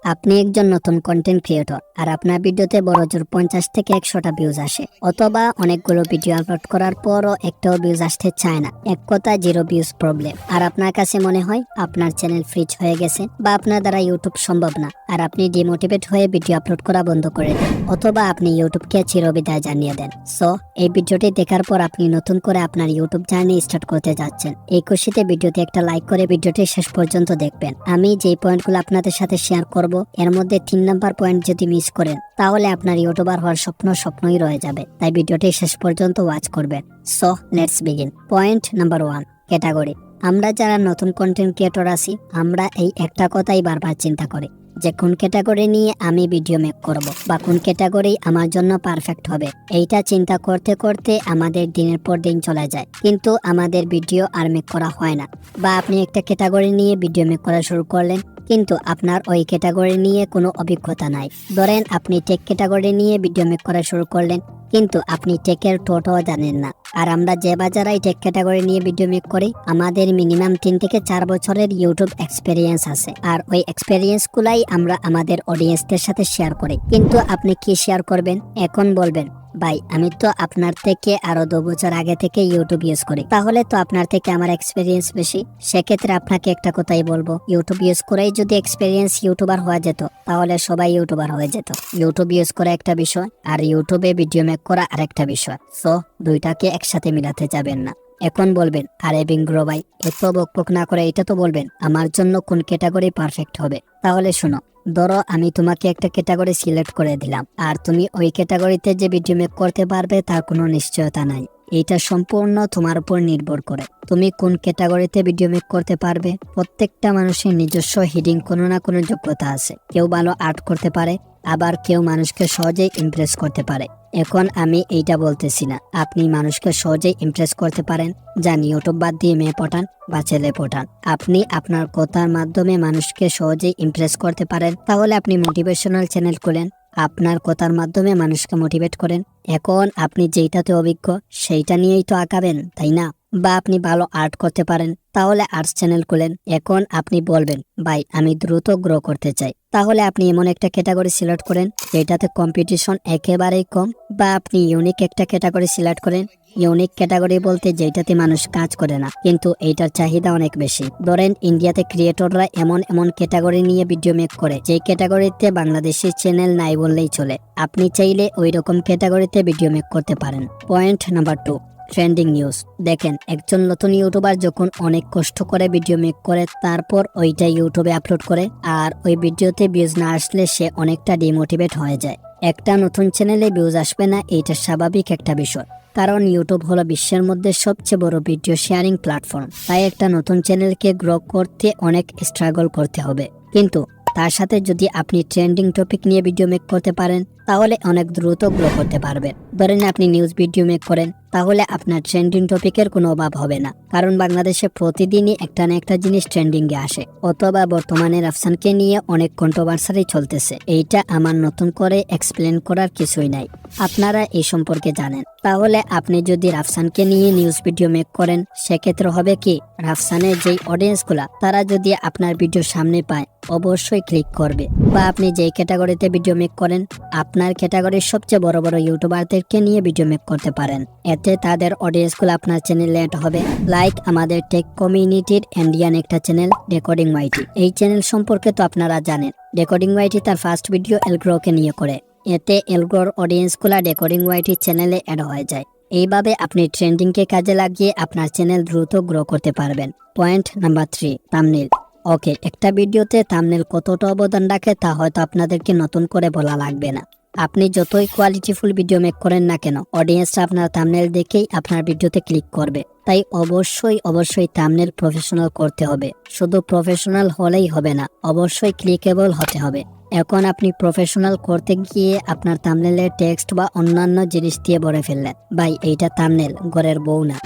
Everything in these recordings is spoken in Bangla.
আপনি একজন নতুন কন্টেন্ট ক্রিয়েটর আর আপনার ভিডিওতে বড়জোর 50 থেকে 100টা ভিউজ আসে, অথবা অনেকগুলো ভিডিও আপলোড করার পরও একটাও ভিউজ আসতে চায় না, এক কথা জিরো ভিউজ প্রবলেম। আর আপনার কাছে মনে হয় আপনার চ্যানেল ফ্রিজ হয়ে গেছে বা আপনার দ্বারা ইউটিউব সম্ভব না, আর আপনি ডিমোটিভেট হয়ে ভিডিও আপলোড করা বন্ধ করে দেন, অথবা আপনি ইউটিউবকে চিরবিদায় জানিয়ে দেন। সো এই ভিডিওটি দেখার পর আপনি নতুন করে আপনার ইউটিউব জার্নি স্টার্ট করতে যাচ্ছেন। এই খুশিতে ভিডিওতে একটা লাইক করে ভিডিওটি শেষ পর্যন্ত দেখবেন। আমি যেই পয়েন্টগুলো আপনাদের সাথে শেয়ার করব, এর মধ্যে 3 নাম্বার পয়েন্ট যদি মিস করেন তাহলে আপনার ইউটিউবার হওয়ার স্বপ্নই রয়ে যাবে। তাই ভিডিওটি শেষ পর্যন্ত ওয়াচ করবেন। So let's begin. Point number 1, category. আমরা যারা নতুন কন্টেন্ট ক্রিয়েটর আছি, আমরা এই একটা কথাই বারবার চিন্তা করি যে কোন ক্যাটাগরি নিয়ে আমি ভিডিও মেক করব বা কোন ক্যাটাগরি আমার জন্য পারফেক্ট হবে। এইটা চিন্তা করতে করতে আমাদের দিনের পর দিন চলে যায়, কিন্তু আমাদের ভিডিও আর মেক করা হয় না। বা আপনি একটা ক্যাটাগরি নিয়ে ভিডিও মেক করা শুরু করলেন, কিন্তু আপনার ওই ক্যাটাগরি নিয়ে কোনো অভিজ্ঞতা নাই। ধরেন আপনি টেক ক্যাটাগরি নিয়ে ভিডিও মেক করা শুরু করলেন, কিন্তু আপনি টেকের টোটাও জানেন না। আর আমরা যে বাজারাই টেক ক্যাটাগরি নিয়ে ভিডিও মেক করি, আমাদের মিনিমাম 3 থেকে 4 বছরের ইউটিউব এক্সপেরিয়েন্স আছে, আর ওই এক্সপেরিয়েন্স গুলাই আমরা আমাদের অডিয়েন্সদের সাথে শেয়ার করি। কিন্তু আপনি কি শেয়ার করবেন? এখন বলবেন, ভাই আমি তো আপনার থেকে আরো 2 বছর আগে থেকে ইউটিউব ইউজ করি, তাহলে তো আপনার থেকে আমার এক্সপেরিয়েন্স বেশি। সেক্ষেত্রে আপনাকে একটা কথাই বলবো, ইউটিউব ইউজ করেই যদি এক্সপেরিয়েন্স ইউটিউবার হওয়া যেত, তাহলে সবাই ইউটিউবার হয়ে যেত। ইউটিউব ইউজ করা একটা বিষয়, আর ইউটিউবে ভিডিও মেক করা আরেকটা বিষয়। সো দুইটাকে একসাথে মিলাতে যাবেন না। এখন বলবেন, আরে বিংগ্রো ভাই, এত বকবক না করে এটা তো বলবেন আমার জন্য কোন ক্যাটাগরি পারফেক্ট হবে। তাহলে শোনো, ধরো আমি তোমাকে একটা ক্যাটাগরি সিলেক্ট করে দিলাম, আর তুমি ওই ক্যাটাগরিতে যে ভিডিও মেক করতে পারবে তার কোনো নিশ্চয়তা নাই। এটা সম্পূর্ণ তোমার উপর নির্ভর করে তুমি কোন ক্যাটাগরিতে ভিডিও মেক করতে পারবে। প্রত্যেকটা মানুষের নিজস্ব হিডিং কোনো না কোনো যোগ্যতা আছে। কেউ ভালো আর্ট করতে পারে, আবার কেউ মানুষকে সহজেই ইমপ্রেস করতে পারে। এখন আমি এইটা বলতেছি না আপনি মানুষকে সহজেই ইমপ্রেস করতে পারেন, যান ইউটিউব বাদ দিয়ে মেয়ে পটান বা ছেলে পটান। আপনি আপনার কথার মাধ্যমে মানুষকে সহজেই ইমপ্রেস করতে পারেন, তাহলে আপনি মোটিভেশনাল চ্যানেল খুলেন, আপনার কথার মাধ্যমে মানুষকে মোটিভেট করেন। এখন আপনি যেইটাতে অভিজ্ঞ সেইটা নিয়েই তো আঁকাবেন, তাই না? বা আপনি ভালো আর্ট করতে পারেন, তাহলে আর্টস চ্যানেল খুলেন। এখন আপনি বলবেন, ভাই আমি দ্রুত গ্রো করতে চাই, তাহলে আপনি এমন একটা ক্যাটাগরি সিলেক্ট করেন যেটাতে কম্পিটিশন একেবারেই কম। বা আপনি ইউনিক একটা ক্যাটাগরি সিলেক্ট করেন। ইউনিক ক্যাটাগরি বলতে যেটাতে মানুষ কাজ করে না, কিন্তু এইটার চাহিদা অনেক বেশি। ধরেন ইন্ডিয়াতে ক্রিয়েটররা এমন এমন ক্যাটাগরি নিয়ে ভিডিও মেক করে যে ক্যাটাগরিতে বাংলাদেশি চ্যানেল নাই বললেই চলে। আপনি চাইলে ওই রকম ক্যাটাগরিতে ভিডিও মেক করতে পারেন। Point number 2, trending news. দেখেন, একজন নতুন ইউটিউবার যখন অনেক কষ্ট করে ভিডিও মেক করে, তারপর ওইটা ইউটিউবে আপলোড করে, আর ওই ভিডিওতে ভিউজ না আসলে সে অনেকটা ডিমোটিভেট হয়ে যায়। একটা নতুন চ্যানেলে ভিউজ আসবে না, এইটা স্বাভাবিক একটা বিষয়, কারণ ইউটিউব হলো বিশ্বের মধ্যে সবচেয়ে বড় ভিডিও শেয়ারিং প্ল্যাটফর্ম। তাই একটা নতুন চ্যানেলকে গ্রো করতে অনেক স্ট্রাগল করতে হবে। কিন্তু তার সাথে যদি আপনি ট্রেন্ডিং টপিক নিয়ে ভিডিও মেক করতে পারেন, তাহলে অনেক দ্রুত গ্রো করতে পারবেন। ধরেন আপনি নিউজ ভিডিও মেক করেন, তাহলে আপনার ট্রেন্ডিং টপিকের কোনো অভাব হবে না, কারণ বাংলাদেশে প্রতিদিনই একটা না একটা জিনিস ট্রেন্ডিং এ আসে। অথবা বর্তমানে রাফসানকে নিয়ে অনেক কন্ট্রোভার্সারি চলতেছে, এইটা আমার নতুন করে এক্সপ্লেন করার কিছুই নাই, আপনারা এই সম্পর্কে জানেন। তাহলে আপনি যদি রাফসানকে নিয়ে নিউজ ভিডিও মেক করেন, সেক্ষেত্রে হবে কি, রাফসানের যেই অডিয়েন্স গুলা তারা যদি আপনার ভিডিও সামনে পায় অবশ্যই ক্লিক করবে। বা আপনি যেই ক্যাটাগরিতে ভিডিও মেক করেন, আপনার ক্যাটাগরির সবচেয়ে বড় বড় ইউটিউবারদেরকে নিয়ে ভিডিও মেক করতে পারেন, এতে তাদের অডিয়েন্স গুলো আপনার চ্যানেলে অ্যাড হবে। লাইক আমাদের টেক কমিউনিটির ইন্ডিয়ান একটা চ্যানেল ডেকোডিং ওয়াইটি, এই চ্যানেল সম্পর্কে তো আপনারা জানেন। ডেকোডিং ওয়াইটি তার ফার্স্ট ভিডিও এলগ্রোকে নিয়ে করে, এতে এলগ্রোর অডিয়েন্স গুলা ডেকোডিং ওয়াইটি চ্যানেলে অ্যাড হয়ে যায়। এইভাবে আপনি ট্রেন্ডিংকে কাজে লাগিয়ে আপনার চ্যানেল দ্রুত গ্রো করতে পারবেন। Point number 3, thumbnail. ওকে, একটা ভিডিওতে থাম্বনেল কতটা অবদান রাখে তা হয়তো আপনাদেরকে নতুন করে বলা লাগবে না। আপনি যতই কোয়ালিটিফুল ভিডিও মেক করেন না কেন, অডিয়েন্সরা আপনার থাম্বনেল দেখেই আপনার ভিডিওতে ক্লিক করবে। তাই অবশ্যই থাম্বনেল প্রফেশনাল করতে হবে। শুধু প্রফেশনাল হলেই হবে না, অবশ্যই ক্লিকেবল হতে হবে। এখন আপনি প্রফেশনাল করতে গিয়ে আপনার থাম্বনেলে টেক্সট বা অন্যান্য জিনিস দিয়ে ভরে ফেললেন, ভাই এইটা থাম্বনেল, ঘরের বউ না।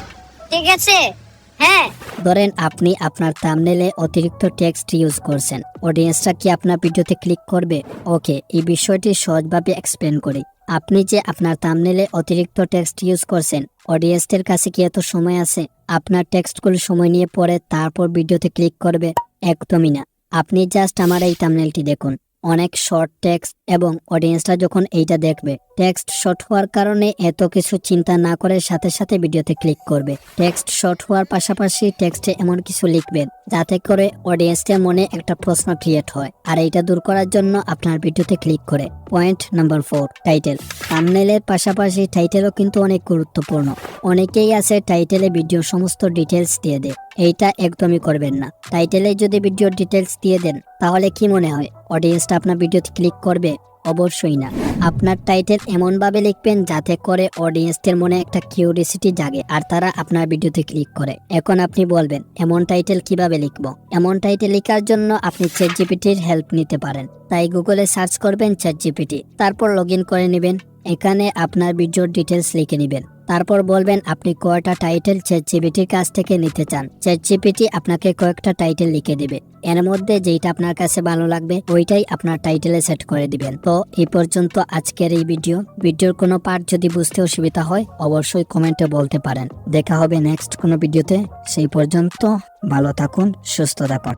ঠিক আছে, হ্যাঁ। ধরেন আপনি আপনার থাম্বনেলে অতিরিক্ত টেক্সট ইউজ করছেন, অডিয়েন্সরা কি আপনার ভিডিওতে ক্লিক করবে? ওকে, এই বিষয়টি সহজভাবে এক্সপ্লেন করি। আপনি যে আপনার থাম্বনেলে অতিরিক্ত টেক্সট ইউজ করছেন, অডিয়েন্সদের কাছে কি এত সময় আছে আপনার টেক্সটগুলো সময় নিয়ে পড়ে তারপর ভিডিওতে ক্লিক করবে? একদমই না। আপনি জাস্ট আমার এই থাম্বনেলটি দেখুন, অনেক শর্ট টেক্সট এবং অডিয়েন্সটা যখন এইটা দেখবে, টেক্সট শর্ট হওয়ার কারণে এত কিছু চিন্তা না করে সাথে সাথে ভিডিওতে ক্লিক করবে। টেক্সট শর্ট হওয়ার পাশাপাশি টেক্সটে এমন কিছু লিখবেন যাতে করে অডিয়েন্সের মনে একটা প্রশ্ন ক্রিয়েট হয়, আর এইটা দূর করার জন্য আপনার ভিডিওতে ক্লিক করে। Point number 4, title. থাম্বনেইলের পাশাপাশি টাইটেলও কিন্তু অনেক গুরুত্বপূর্ণ। অনেকেই আছে টাইটেলে ভিডিওর সমস্ত ডিটেলস দিয়ে দেয়, এইটা একদমই করবেন না। টাইটেলে যদি ভিডিওর ডিটেলস দিয়ে দেন তাহলে কি মনে হয় অডিয়েন্সটা আপনার ভিডিওতে ক্লিক করবে? অবশ্যই না। আপনার টাইটেল এমনভাবে লিখবেন যাতে করে অডিয়েন্সদের মনে একটা কিউরিওসিটি জাগে আর তারা আপনার ভিডিওতে ক্লিক করে। এখন আপনি বলবেন এমন টাইটেল কিভাবে লিখবো? এমন টাইটেল লেখার জন্য আপনি চ্যাটজিপিটির হেল্প নিতে পারেন। তাই গুগলে সার্চ করবেন চ্যাটজিপিটি, তারপর লগ ইন করে নেবেন। এখানে আপনার ভিডিওর ডিটেলস লিখে নেবেন, তারপর বলবেন আপনি কয়টা টাইটেল চ্যাটজিপিটির কাছ থেকে নিতে চান। চ্যাটজিপিটি আপনাকে কয়েকটা টাইটেল লিখে দিবে, এর মধ্যে যেটা আপনার কাছে ভালো লাগবে ওইটাই আপনার টাইটেলে সেট করে দিবেন। তো এই পর্যন্ত আজকের এই ভিডিওর কোনো পার্ট যদি বুঝতে অসুবিধা হয় অবশ্যই কমেন্টে বলতে পারেন। দেখা হবে নেক্সট কোনো ভিডিওতে। সেই পর্যন্ত ভালো থাকুন, সুস্থ থাকুন।